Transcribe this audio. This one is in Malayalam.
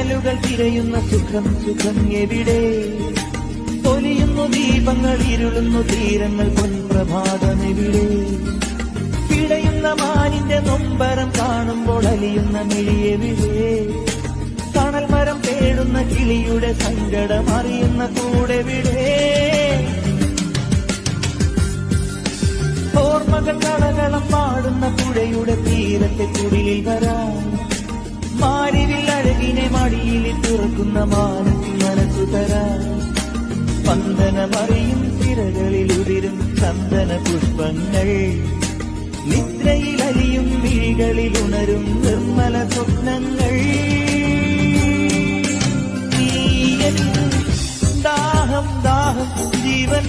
കനലുകൾ തിരയുന്ന സുഖം സുഖം എവിടെ? പൊലിയുന്നു ദീപങ്ങൾ, ഇരുളുന്നു തീരങ്ങൾ, പൊൻപ്രഭാതമെവിടെ? പിടയുന്ന മാനിന്റെ നൊമ്പരം കാണുമ്പോൾ അലിയുന്ന മിഴിയെവിടെ? തണൽ മരം തേടുന്ന കിളിയുടെ സങ്കടം അറിയുന്ന കൂടെവിടെ? ഓർമ്മകൾ കളകളം പാടുന്ന പുഴയുടെ തീരത്തെ കുടിലിൽ വരാം. മാരിവിൽ അഴകിനെ മടിയിൽ തുറക്കുന്ന മാനത്തിൽ മനസ്സു തരാം. സ്പന്ദനമറിയും തിരകളിൽ ഉതിരും ചന്ദന പുഷ്പങ്ങൾ, നിദ്രയിലലിയും മിഴികളിൽ ഉണരും നിർമ്മല സ്വപ്നങ്ങൾ. ദാഹം ദാഹം ജീവൻ